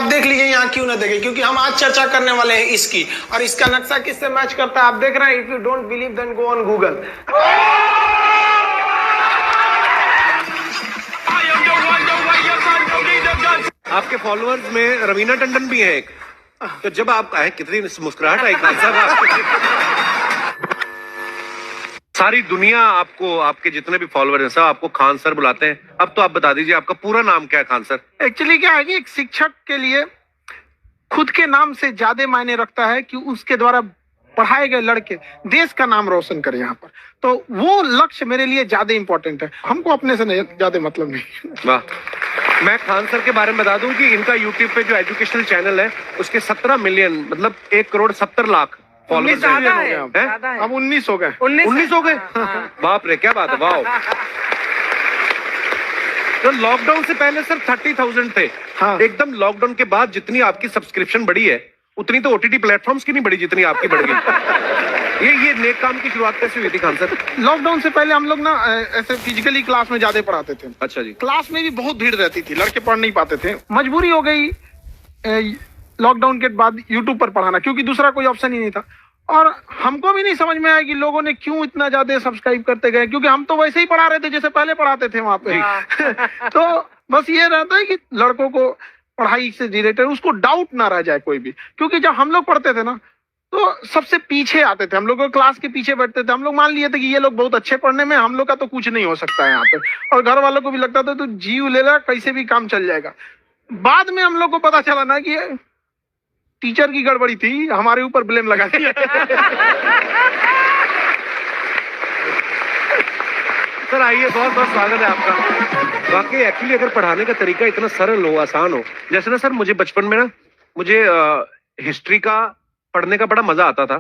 देख लीजिए यहाँ क्यों ना देखें, क्योंकि हम आज चर्चा करने वाले हैं इसकी, और इसका नक्शा किससे मैच करता है आप देख रहे हैं। If you don't believe then go on Google. आपके फॉलोअर्स में रवीना टंडन भी है एक, तो जब आप आए कितनी मुस्कुराहट आई खान साहब। सारी दुनिया आपको, आपके जितने भी फॉलोअर हैं सब आपको खान सर बुलाते हैं। अब तो आप बता दीजिए आपका पूरा नाम क्या है खान सर? एक्चुअली क्या है कि एक शिक्षक के लिए खुद के नाम से ज्यादा मायने रखता है कि उसके द्वारा पढ़ाए गए लड़के देश का नाम रोशन करें यहाँ पर, तो वो लक्ष्य मेरे लिए ज्यादा इंपॉर्टेंट है। हमको अपने से ज्यादा मतलब नहीं। वाह। मैं खान सर के बारे में बता दूं कि इनका यूट्यूब पे जो एजुकेशनल चैनल है उसके 17 मिलियन मतलब 1,70,00,000 फॉलोअर्स हैं। अब 19 हो गए। 19 हो गए। बाप रे क्या बात है, वाह। तो लॉकडाउन से पहले सर 30,000 थे। हाँ। एकदम लॉकडाउन के बाद जितनी आपकी सब्सक्रिप्शन बढ़ी है उतनी तो ओटीटी प्लेटफॉर्म्स की नहीं बढ़ी जितनी आपकी बढ़ गई। ये नेक काम की शुरुआत कैसे हुई थी खान सर? लॉकडाउन से पहले हम लोग ना ऐसे फिजिकली क्लास में ज्यादा पढ़ाते थे। अच्छा जी। क्लास में भी बहुत भीड़ रहती थी, लड़के पढ़ नहीं पाते थे। मजबूरी हो गई लॉकडाउन के बाद यूट्यूब पर पढ़ाना, क्योंकि दूसरा कोई ऑप्शन ही नहीं था। और हमको भी नहीं समझ में आया कि लोगों ने क्यों इतना ज्यादा सब्सक्राइब करते गए, क्योंकि हम तो वैसे ही पढ़ा रहे थे जैसे पहले पढ़ाते थे वहां पे। तो बस ये रहता है कि लड़कों को पढ़ाई से रिलेटेड उसको डाउट ना रह जाए कोई भी, क्योंकि जब हम लोग पढ़ते थे ना तो सबसे पीछे आते थे, हम लोग क्लास के पीछे बैठते थे। हम लोग मान लिए थे कि ये लोग बहुत अच्छे पढ़ने में, हम लोग का तो कुछ नहीं हो सकता है यहाँ पे, और घर वालों को भी लगता था तो जीव ले ला कैसे भी काम चल जाएगा। बाद में हम लोग को पता चला ना कि टीचर की गड़बड़ी थी, हमारे ऊपर ब्लेम लगा दिया। सर आइए, बहुत बहुत स्वागत है आपका। वाकई एक्चुअली अगर पढ़ाने का तरीका इतना सरल हो, आसान हो, जैसे ना सर मुझे बचपन में ना मुझे हिस्ट्री का पढ़ने का बड़ा मजा आता था।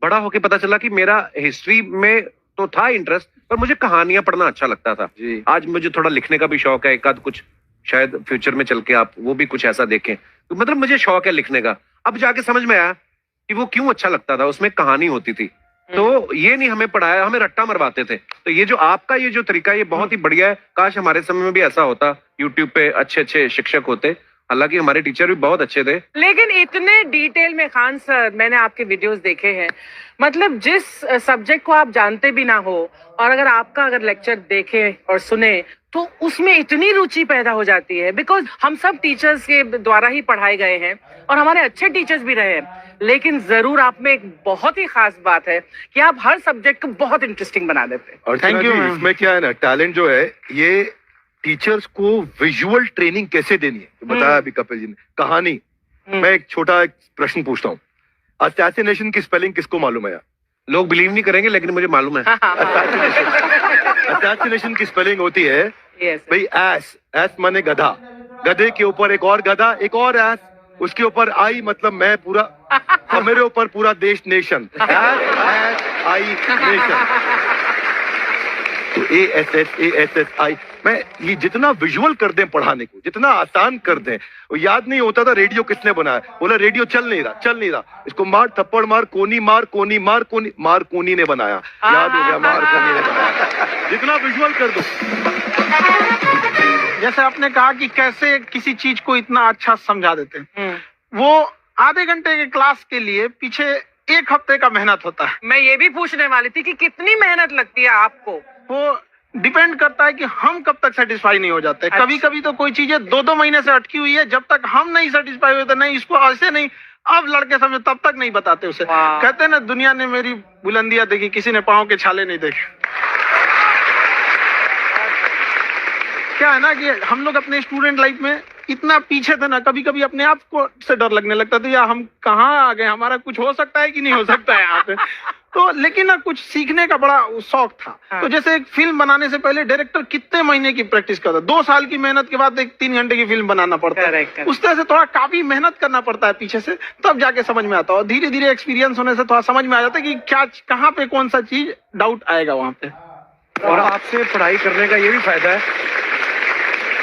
बड़ा होके पता चला कि मेरा हिस्ट्री में तो था इंटरेस्ट, पर मुझे कहानियां पढ़ना अच्छा लगता था। आज मुझे थोड़ा लिखने का भी शौक है, एक आध कुछ शायद फ्यूचर में चल के आप वो भी कुछ ऐसा देखें, तो मतलब मुझे शौक है लिखने का। अब जाके समझ में आया कि वो क्यों अच्छा लगता था, उसमें कहानी होती थी। तो ये नहीं हमें पढ़ाया, हमें रट्टा मरवाते थे। तो ये जो आपका ये जो तरीका है ये बहुत ही बढ़िया है। काश हमारे समय में भी ऐसा होता, यूट्यूब पे अच्छे अच्छे शिक्षक होते। हालांकि हमारे टीचर भी बहुत अच्छे थे, लेकिन इतने डिटेल में खान सर मैंने आपके वीडियोस देखे हैं, मतलब जिस सब्जेक्ट को आप जानते भी ना हो और अगर लेक्चर देखे और सुने तो उसमें इतनी रुचि पैदा हो जाती है। बिकॉज हम सब टीचर्स के द्वारा ही पढ़ाए गए हैं और हमारे अच्छे टीचर्स भी रहे हैं, लेकिन जरूर आप में एक बहुत ही खास बात है कि आप हर सब्जेक्ट को बहुत इंटरेस्टिंग बना देते हैं। और थैंक यू। इसमें क्या है ना, टैलेंट जो है ये टीचर्स को विजुअल ट्रेनिंग कैसे देनी है बताया अभी कपिल जी ने। कहानी, मैं एक छोटा प्रश्न पूछता हूँ, असैसिनेशन की स्पेलिंग किसको मालूम है? लोग बिलीव नहीं करेंगे लेकिन मुझे मालूम है। असैसिनेशन की स्पेलिंग होती है भाई एस, एस माने गधा, गधे के ऊपर एक और गधा, एक और एस, उसके ऊपर आई मतलब मैं पूरा, और मेरे ऊपर पूरा देश नेशन, एस आई नेशन। तो ASSASSI मैं ये जितना विजुअल कर दें पढ़ाने को, जितना आसान कर दें। वो याद नहीं होता था रेडियो किसने बनाया, बोला रेडियो चल नहीं रहा, इसको मार थप्पड़ मार, कोनी मार, कोनी मार, कोनी मार, कोनी ने बनाया, याद हो गया, मार कोनी ने बनाया। जितना विजुअल कर दो। जैसे आपने कहा कि कैसे किसी चीज को इतना अच्छा समझा देते हैं, वो आधे घंटे के क्लास के लिए पीछे 1 हफ्ते का मेहनत होता है। मैं ये भी पूछने वाली थी कि कितनी मेहनत लगती है आपको। वो डिपेंड करता है कि हम कब तक सेटिस्फाई नहीं हो जाते। अच्छा। कभी कभी तो कोई चीजें 2-2 महीने से अटकी हुई है, जब तक हम नहीं सेटिस्फाई होते, नहीं इसको ऐसे नहीं, अब लड़के समझे तब तक नहीं बताते उसे। कहते हैं ना, दुनिया ने मेरी बुलंदियां देखी, किसी ने पाँव के छाले नहीं देखे। क्या है ना कि हम लोग अपने स्टूडेंट लाइफ में इतना पीछे थे ना, कभी कभी अपने आप को से डर लगने लगता था, या हम कहाँ आ गए, हमारा कुछ हो सकता है कि नहीं हो सकता है यहाँ पे। तो लेकिन ना कुछ सीखने का बड़ा शौक था। तो जैसे एक फिल्म बनाने से पहले डायरेक्टर कितने महीने की प्रैक्टिस करता है, 2 साल की मेहनत के बाद एक 3 घंटे की फिल्म बनाना पड़ता है। उस तरह से थोड़ा काफी मेहनत करना पड़ता है पीछे से, तब जाके समझ में आता है। और धीरे धीरे एक्सपीरियंस होने से थोड़ा समझ में आ जाता है कि क्या, कहाँ पे कौन सा चीज डाउट आएगा वहां पे। और आपसे पढ़ाई करने का ये भी फायदा है,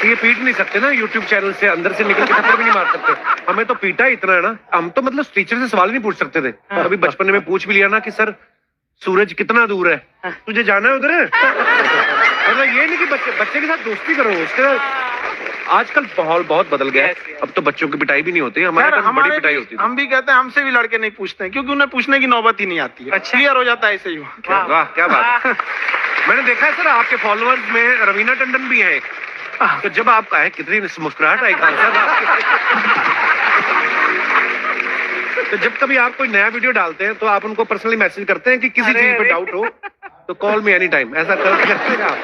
ये पीट नहीं सकते ना यूट्यूब चैनल से, अंदर से निकल के थप्पड़ भी नहीं मार सकते। हमें तो पीटा इतना है ना, हम तो मतलब टीचर से सवाल नहीं पूछ सकते थे। अभी बचपन में पूछ भी लिया ना कि सर सूरज कितना दूर है, तुझे जाना है उधर? मतलब ये नहीं कि बच्चे के साथ दोस्ती करो, उसके आजकल माहौल बहुत बदल गया है। Yes, yes. अब तो बच्चों की पिटाई भी नहीं होती, हमारे टाइम बड़ी पिटाई होती थी। हम भी कहते हैं, हमसे भी लड़के नहीं पूछते हैं, क्योंकि उन्हें पूछने की नौबत ही नहीं आती है। अच्छा। क्लियर हो जाता है ऐसे ही। वाह। वाह क्या बात है। मैंने देखा है सर आपके फॉलोअर्स में रवीना टंडन भी है एक। तो जब आप कहे कितनी मुस्कुराहट आई खान साहब तो जब कभी आप कोई नया वीडियो डालते हैं तो आप उनको पर्सनली मैसेज करते हैं कि किसी अरे, चीज पे अरे। डाउट हो तो कॉल मी एनी टाइम, ऐसा करते हैं आप?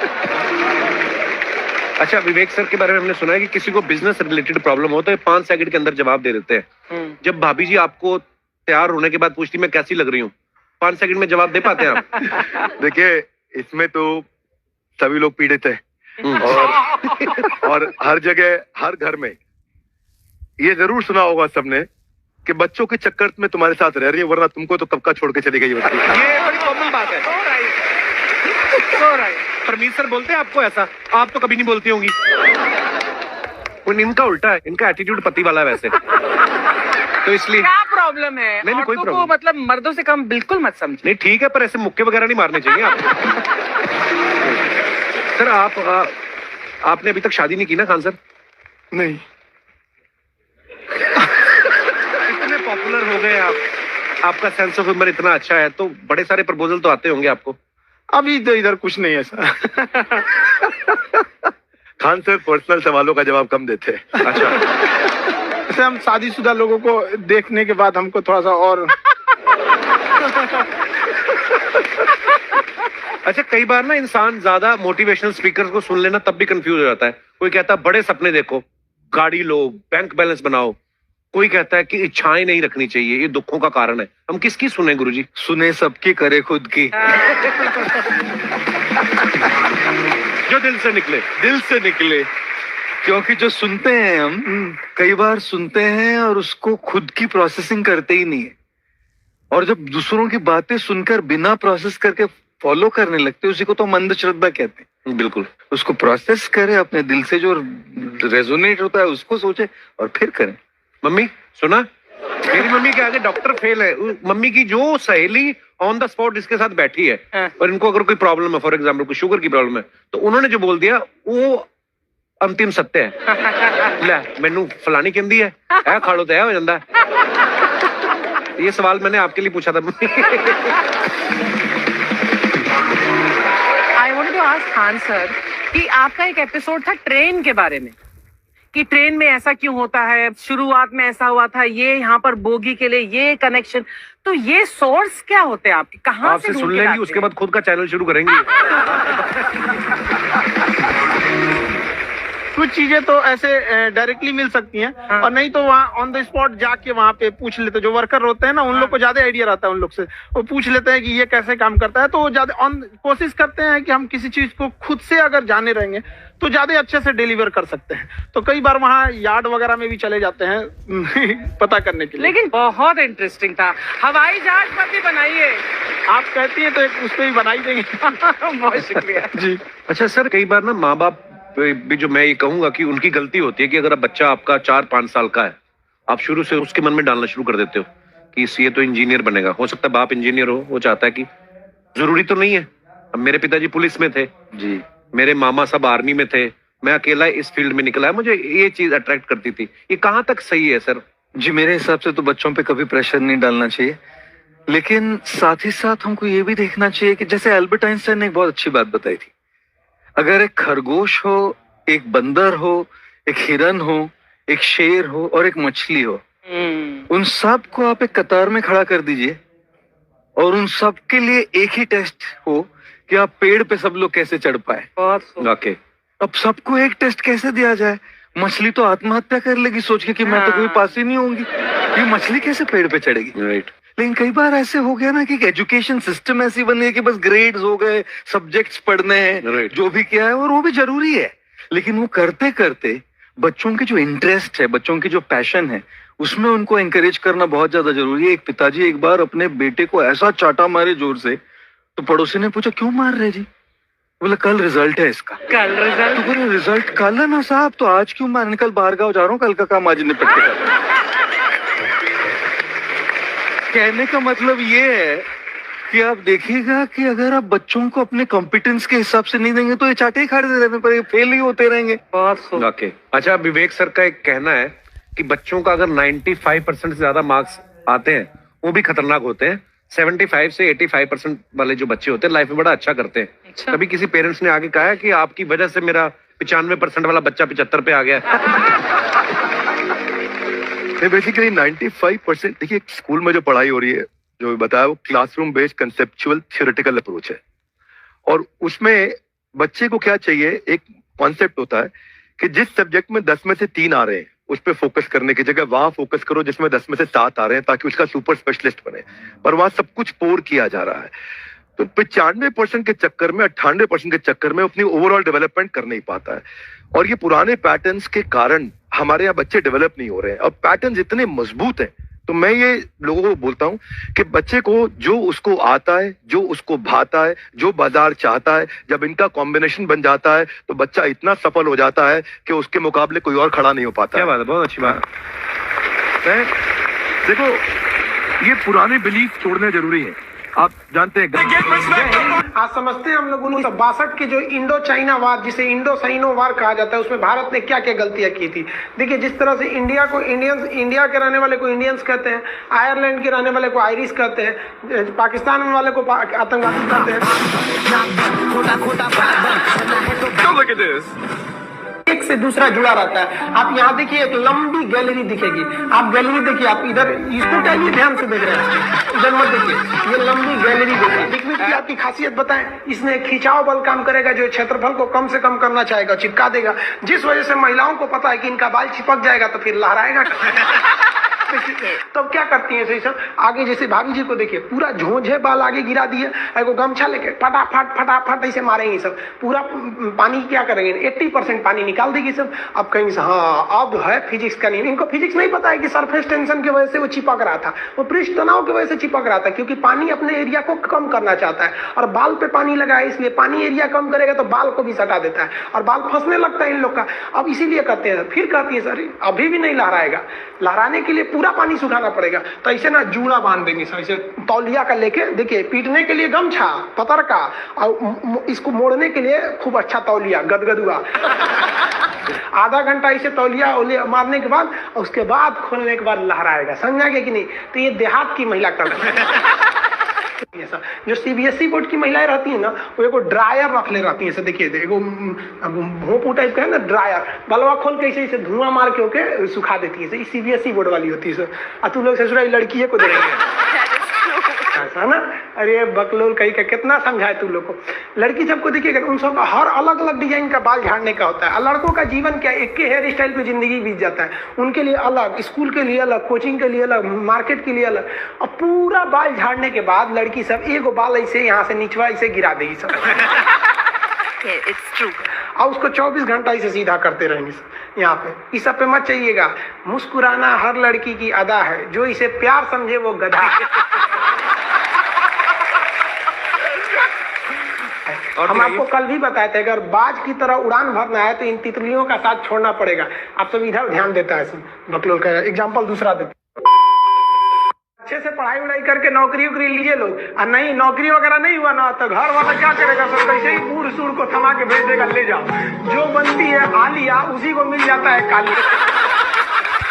अच्छा, विवेक सर के बारे में हमने सुना है कि किसी को बिजनेस रिलेटेड प्रॉब्लम हो तो ये 5 सेकंड के अंदर जवाब दे देते हैं। जब भाभी जी आपको तैयार होने के बाद पूछती मैं कैसी लग रही हूँ, 5 सेकंड में जवाब दे पाते हैं आप? देखिए, इसमें तो सभी लोग पीड़ित है और हर जगह हर घर में ये जरूर सुना होगा सबने कि बच्चों के चक्कर में तुम्हारे साथ रह रही है, वरना तुमको तो कब का छोड़ के चली गई होती। ये बड़ी कॉमन बात है। परमीत सर बोलते हैं आपको ऐसा? आप तो कभी नहीं बोलती होंगी। इनका उल्टा है, इनका एटीट्यूड पति वाला है वैसे, तो इसलिए। क्या प्रॉब्लम है? नहीं, कोई औरतों को प्रॉब्लम मतलब मर्दों से कम बिल्कुल मत समझे। नहीं ठीक है, पर ऐसे मुक्के वगैरह नहीं मारने चाहिए आपको। सर आपने अभी तक शादी नहीं की ना खान सर? नहीं, इतने पॉपुलर हो गए आप, आपका सेंस ऑफ ह्यूमर इतना अच्छा है, तो बड़े सारे प्रपोजल तो आते होंगे आपको। अभी तो इधर कुछ नहीं है सर। खान सर पर्सनल सवालों का जवाब कम देते हैं। अच्छा, जैसे हम शादीशुदा लोगों को देखने के बाद हमको थोड़ा सा और अच्छा कई बार ना इंसान ज्यादा मोटिवेशनल स्पीकर्स को सुन लेना तब भी कंफ्यूज हो जाता है। कोई कहता है बड़े सपने देखो, गाड़ी लो, बैंक बैलेंस बनाओ। कोई कहता है कि इच्छाएं नहीं रखनी चाहिए, ये दुखों का कारण है। हम किसकी सुने गुरुजी? सुने सबकी, करे खुद की। जो दिल से निकले। दिल से निकले, क्योंकि जो सुनते हैं हम कई बार सुनते हैं और उसको खुद की प्रोसेसिंग करते ही नहीं है, और जब दूसरों की बातें सुनकर बिना प्रोसेस करके फॉलो करने लगते हैं, उसी को तो मंद श्रद्धा कहते हैं। बिल्कुल। उसको प्रोसेस करे, अपने दिल से जो रेजोनेट होता है उसको सोचे और फिर करें। मम्मी सुना, मेरी मम्मी के आगे डॉक्टर फेल है। मम्मी की जो सहेली ऑन द स्पॉट इसके साथ बैठी है और इनको अगर कोई प्रॉब्लम है, फॉर एग्जाम्पल कोई शुगर की प्रॉब्लम है, तो उन्होंने जो बोल दिया वो अंतिम सत्य है। ले मैनू फलानी कहती है खाड़ो तो हो जाता है। ये सवाल मैंने आपके लिए पूछा था। I want to ask Khan sir कि आपका एक एपिसोड था ट्रेन के बारे में, कि ट्रेन में ऐसा क्यों होता है, शुरुआत में ऐसा हुआ था, ये यहाँ पर बोगी के लिए ये कनेक्शन, तो ये सोर्स क्या होते हैं आपके, कहाँ आपसे से सुन लेंगी, उसके बाद खुद का चैनल शुरू करेंगी। कुछ चीजें तो ऐसे डायरेक्टली मिल सकती हैं, और नहीं तो वहाँ ऑन द स्पॉट जाके वहाँ पे पूछ लेते, जो वर्कर होते हैं ना, उन लोग को ज्यादा आइडिया रहता है, उन लोग से वो पूछ लेते हैं कि ये कैसे काम करता है, तो वो ज्यादा कोशिश करते हैं कि हम किसी चीज को खुद से अगर जाने रहेंगे तो ज्यादा अच्छे से डिलीवर कर सकते हैं। तो कई बार वहाँ यार्ड वगैरह में भी चले जाते हैं पता करने के लिए। लेकिन बहुत इंटरेस्टिंग था। हवाई जहाज पर भी बनाइए। आप कहती हैं तो एक उस पर भी बनाई देंगे। बहुत शुक्रिया जी। अच्छा सर, कई बार ना माँ बाप भी, जो मैं ये कहूंगा कि उनकी गलती होती है कि अगर बच्चा आपका 4-5 साल का है, आप शुरू से उसके मन में डालना शुरू कर देते हो कि ये तो इंजीनियर बनेगा। हो सकता है बाप इंजीनियर हो, वो चाहता है कि जरूरी तो नहीं है। अब मेरे पिताजी पुलिस में थे जी, मेरे मामा सब आर्मी में थे, मैं अकेला इस फील्ड में निकला है, मुझे ये चीज अट्रैक्ट करती थी। ये कहाँ तक सही है सर? जी मेरे हिसाब से तो बच्चों पे कभी प्रेशर नहीं डालना चाहिए, लेकिन साथ ही साथ हमको ये भी देखना चाहिए कि जैसे एल्बर्ट आइंस्टाइन ने एक बहुत अच्छी बात बताई थी, अगर एक खरगोश हो, एक बंदर हो, एक हिरन हो, एक शेर हो और एक मछली हो, उन सब को आप एक कतार में खड़ा कर दीजिए और उन सब के लिए एक ही टेस्ट हो कि आप पेड़ पे सब लोग कैसे चढ़ पाए। बहुत ओके, अब सबको एक टेस्ट कैसे दिया जाए? मछली तो आत्महत्या कर लेगी सोच के कि मैं तो कोई पास ही नहीं होंगी, ये मछली कैसे पेड़ पे चढ़ेगी? राइट। लेकिन कई बार ऐसे हो गया ना कि एजुकेशन सिस्टम ऐसी बनी है कि बस ग्रेड्स हो गए, सब्जेक्ट्स पढ़ने हैं, Right. जो भी किया है, और वो भी जरूरी है, लेकिन वो करते करते बच्चों के जो इंटरेस्ट है, बच्चों की जो पैशन है, उसमें उनको एंकरेज करना बहुत ज्यादा जरूरी है। एक पिताजी एक बार अपने बेटे को ऐसा चाटा मारे जोर से, तो पड़ोसी ने पूछा क्यों मार रहे जी? बोला कल रिजल्ट है इसका। कल रिजल्ट? तो बोले रिजल्ट कल है ना साहब, तो आज क्यों मार? कल बाहर गाँव जा रहा हूँ, कल का काम आज निपट के कहने का मतलब ये है कि आप देखिएगा कि अगर आप बच्चों को अपने कॉम्पिटेंस के हिसाब से नहीं देंगे तो ये चाटे ही खाते रहने पर फेल ही होते रहेंगे। बहुत खूब। ओके, अच्छा, विवेक सर का एक कहना है कि बच्चों का अगर 95% से ज्यादा मार्क्स आते हैं वो भी खतरनाक होते हैं। 75 से 85% वाले जो बच्चे होते हैं लाइफ में बड़ा अच्छा करते हैं। अच्छा। कभी किसी पेरेंट्स ने आके कहा है कि आपकी वजह से मेरा 95% वाला बच्चा 75 पे आ गया? बेसिकली 95% देखिए स्कूल में जो पढ़ाई हो रही है, जो बताया, वो classroom based conceptual theoretical approach है। और उसमें बच्चे को क्या चाहिए, एक कॉन्सेप्ट होता है कि जिस सब्जेक्ट में 10 में से 3 आ रहे हैं उस पर फोकस करने की जगह वहां फोकस करो जिसमें 10 में से 7 आ रहे हैं, ताकि उसका सुपर स्पेशलिस्ट बने। पर वहां सब कुछ पोर किया जा रहा है, तो 95% के चक्कर में, 98% के चक्कर में अपनी ओवरऑल डेवलपमेंट कर नहीं पाता है। और ये पुराने पैटर्न्स के कारण हमारे यहाँ बच्चे डेवलप नहीं हो रहे हैं। अब पैटर्न्स इतने मजबूत हैं, तो मैं ये लोगों को बोलता हूँ कि बच्चे को जो उसको आता है, जो उसको भाता है, जो बाजार चाहता है, जब इनका कॉम्बिनेशन बन जाता है तो बच्चा इतना सफल हो जाता है कि उसके मुकाबले कोई और खड़ा नहीं हो पाता। क्या बात है, बहुत अच्छी बात है। देखो, ये पुराने बिलीफ छोड़ने जरूरी है। आप जानते हैं आज समझते हैं हम लोग 1962 के जो इंडो चाइना वार, जिसे इंडो साइनो वार कहा जाता है, उसमें भारत ने क्या क्या गलतियां की थी। देखिए, जिस तरह से इंडिया को इंडियंस, इंडिया के रहने वाले को इंडियंस कहते हैं, आयरलैंड के रहने वाले को आयरिश कहते हैं, पाकिस्तान वाले को आतंकवादी कहते हैं। एक से दूसरा जुड़ा रहता है। आप यहाँ देखिए, एक लंबी गैलरी दिखेगी। आप गैलरी देखिए, आप इधर इसको टाइम ध्यान से देख रहे हैं, इधर मत देखिए, ये लंबी गैलरी देखिए। देखने की आपकी खासियत बताएं, इसमें खिंचाव बल काम करेगा, जो क्षेत्रफल को कम से कम करना चाहेगा, चिपका देगा। जिस वजह से महिलाओं को पता है कि इनका बाल चिपक जाएगा तो फिर लहराएगा। तो क्या करती है सही सब, आगे जैसे भाभी जी को देखिए, पूरा झोंझे बाल आगे गिरा दिए, एगो गमछा लेके फटाफट फटाफट ऐसे मारेंगे सब। पूरा पानी क्या करेंगे, 80% पानी निकाल देगी सब। अब कहेंगे हाँ अब है फिजिक्स का नियम। इनको फिजिक्स नहीं पता है कि सरफेस टेंशन की वजह से वो चिपक रहा था, वो पृष्ठ तनाव की वजह से चिपक रहा था, क्योंकि पानी अपने एरिया को कम करना चाहता है और बाल पे पानी लगा है, इसलिए पानी एरिया कम करेगा तो बाल को भी सटा देता है और बाल फंसने लगता है इन लोग का। अब इसीलिए कहते हैं, फिर कहती है सर अभी भी नहीं लहराएगा, लहराने के लिए पूरा पानी सुखाना पड़ेगा। तो ऐसे ना जूड़ा बांध देंगे सर, ऐसे तौलिया का लेके, देखिए पीटने के लिए गमछा पतर का, और इसको मोड़ने के लिए खूब अच्छा तौलिया गदगदुआ। आधा घंटा ऐसे तौलिया मारने के बाद, उसके बाद खोलने के बाद लहराएगा। समझा गया कि नहीं? तो ये देहात की महिला करती है। जो सीबीएसई बोर्ड की महिलाएं रहती है ना, वो एगो ड्रायर रख ले रहती है। देखिए एगो भोंपू टाइप का है ना ड्रायर, बलवा खोल के ऐसे धुआं मार के होके सुखा देती है। सीबीएसई बोर्ड वाली होती है। और तू लोग ससुराल लड़की को देंगे ऐसा ना। अरे बकलोल कहीं का कितना समझाए तू लोग को। लड़की सबको देखिएगा, उन सब हर अलग अलग डिजाइन का बाल झाड़ने का होता है। लड़कों का जीवन क्या, एक के हेयर स्टाइल पे जिंदगी बीत जाता है। उनके लिए अलग, स्कूल के लिए अलग, कोचिंग के लिए अलग, मार्केट के लिए अलग। और पूरा बाल झाड़ने के बाद लड़की सब एगो बाल ऐसे यहाँ से निचवा ऐसे गिरा देगी सब। It's true. और उसको 24 घंटा इसे सीधा करते रहेंगे यहाँ पे। इस सब पे मत चाहिएगा। मुस्कुराना हर लड़की की अदा है, जो इसे प्यार समझे वो गधा है। हम आपको कल भी बताए थे, अगर बाज की तरह उड़ान भरना है तो इन तितलियों का साथ छोड़ना पड़ेगा। आप सब इधर ध्यान देता है। बकलोल का एग्जाम्पल दूसरा देते, अच्छे से पढ़ाई उड़ाई करके नौकरी उकरी लीजिए लोग, और नहीं नौकरी वगैरह नहीं हुआ ना तो घर वाला क्या करेगा सर, कैसे ही बूढ़ सूढ़ को थमा के भेज देगा, ले जाओ। जो बनती है आलिया उसी को मिल जाता है काली।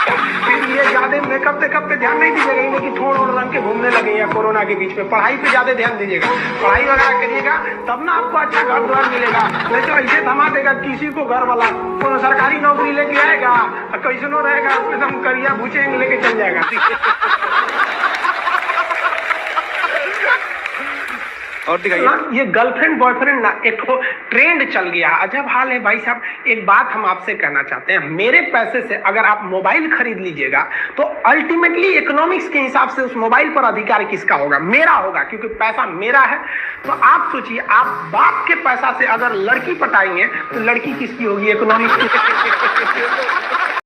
फिर ये ज्यादा मेकअप वेकअप पे ध्यान नहीं दीजिएगा, इन्हें कि ठोड़ ओढ़ रंग के घूमने लगे या कोरोना के बीच में। पढ़ाई पे ज्यादा ध्यान दीजिएगा, पढ़ाई वगैरह करिएगा तब ना आपको अच्छा घर द्वार मिलेगा। नहीं तो ऐसे थमा देगा किसी को घर वाला, कोनो सरकारी नौकरी लेके आएगा कैसनो रहेगा, एकदम करिया भूचेंगे लेके चल जाएगा। और दिखाइए। ये गर्लफ्रेंड बॉयफ्रेंड ना एक ट्रेंड चल गया, अजब हाल है भाई साहब। एक बात हम आपसे कहना चाहते हैं, मेरे पैसे से अगर आप मोबाइल खरीद लीजिएगा तो अल्टीमेटली इकोनॉमिक्स के हिसाब से उस मोबाइल पर अधिकार किसका होगा? मेरा होगा, क्योंकि पैसा मेरा है। तो आप सोचिए, आप बाप के पैसा से अगर लड़की पटाएंगे तो लड़की किसकी होगी? इकोनॉमिक्स